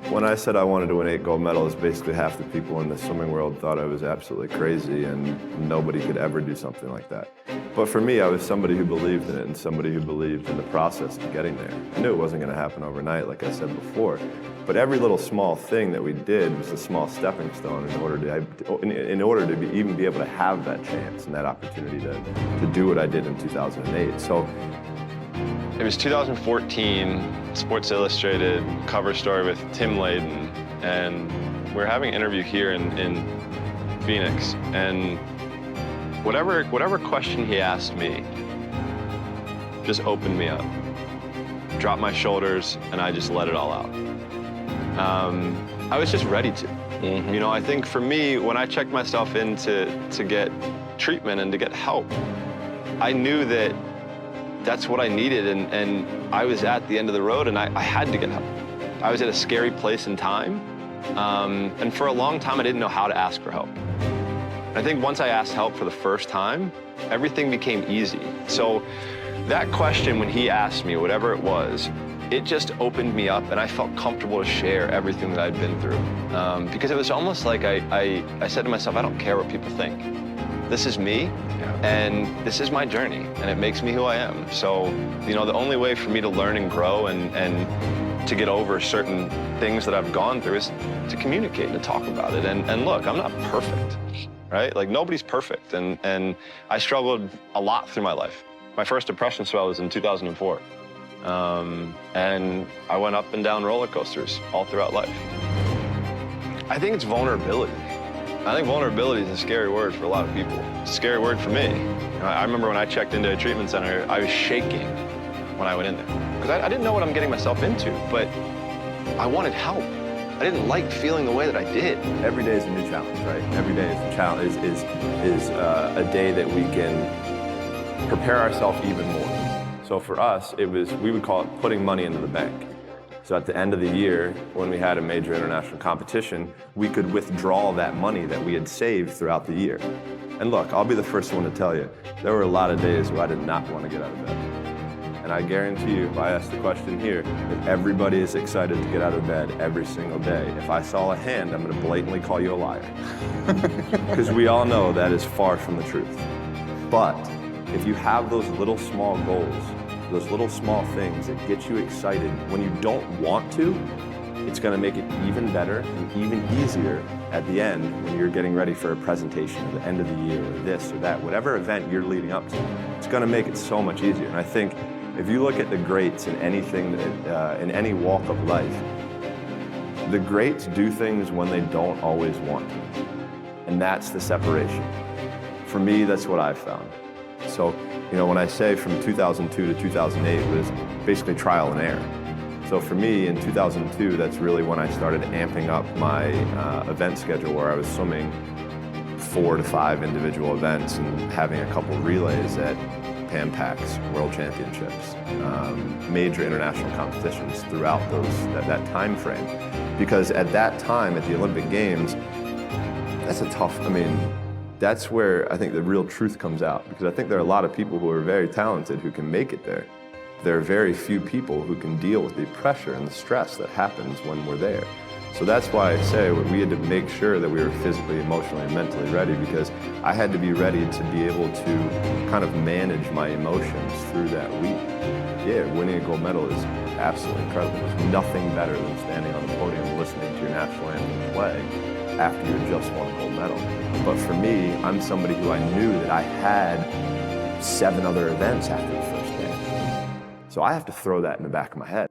When I said I wanted to win 8 gold medals, basically half the people in the swimming world thought I was absolutely crazy and nobody could ever do something like that. But for me, I was somebody who believed in it and somebody who believed in the process of getting there. I knew it wasn't going to happen overnight, like I said before. But every little small thing that we did was a small stepping stone in order to even be able to have that chance and that opportunity to do what I did in 2008. So it was 2014, Sports Illustrated cover story with Tim Layden, and we're having an interview here in Phoenix, and whatever question he asked me just opened me up, dropped my shoulders, and I just let it all out. I was just ready to. Mm-hmm. You know, I think for me, when I checked myself in to get treatment and to get help, I knew that that's what I needed, and I was at the end of the road, and I had to get help. I was at a scary place in time, and for a long time, I didn't know how to ask for help. I think once I asked help for the first time, everything became easy. So that question, when he asked me, whatever it was, it just opened me up, and I felt comfortable to share everything that I'd been through. Because it was almost like I said to myself, I don't care what people think. This is me, and this is my journey, and it makes me who I am. So, you know, the only way for me to learn and grow and to get over certain things that I've gone through is to communicate and to talk about it. And look, I'm not perfect, right? Like, nobody's perfect, and I struggled a lot through my life. My first depression spell was in 2004, and I went up and down roller coasters all throughout life. I think it's vulnerability. I think vulnerability is a scary word for a lot of people. It's a scary word for me. I remember when I checked into a treatment center, I was shaking when I went in there. Because I didn't know what I'm getting myself into, but I wanted help. I didn't like feeling the way that I did. Every day is a new challenge, right? Every day is a challenge, is a day that we can prepare ourselves even more. So for us, we would call it putting money into the bank. So at the end of the year, when we had a major international competition, we could withdraw that money that we had saved throughout the year. And look, I'll be the first one to tell you, there were a lot of days where I did not want to get out of bed. And I guarantee you, if I ask the question here, if everybody is excited to get out of bed every single day, if I saw a hand, I'm going to blatantly call you a liar. Because we all know that is far from the truth. But if you have those little small goals, those little small things that get you excited when you don't want to, it's going to make it even better and even easier at the end when you're getting ready for a presentation at the end of the year or this or that, whatever event you're leading up to. It's going to make it so much easier. And I think if you look at the greats in anything, in any walk of life, the greats do things when they don't always want to. And that's the separation. For me, that's what I've found. So, you know, when I say from 2002 to 2008 was basically trial and error. So for me, in 2002, that's really when I started amping up my event schedule, where I was swimming 4 to 5 individual events and having a couple relays at Pan Pacs, World Championships, major international competitions throughout that time frame. Because at that time, at the Olympic Games, that's a tough, that's where I think the real truth comes out, because I think there are a lot of people who are very talented who can make it there. There are very few people who can deal with the pressure and the stress that happens when we're there. So that's why I say we had to make sure that we were physically, emotionally, and mentally ready, because I had to be ready to be able to kind of manage my emotions through that week. Yeah, winning a gold medal is absolutely incredible. There's nothing better than standing on the podium listening to your national anthem play after you had just won a gold medal. But for me, I'm somebody who I knew that I had 7 other events after the first day. So I have to throw that in the back of my head.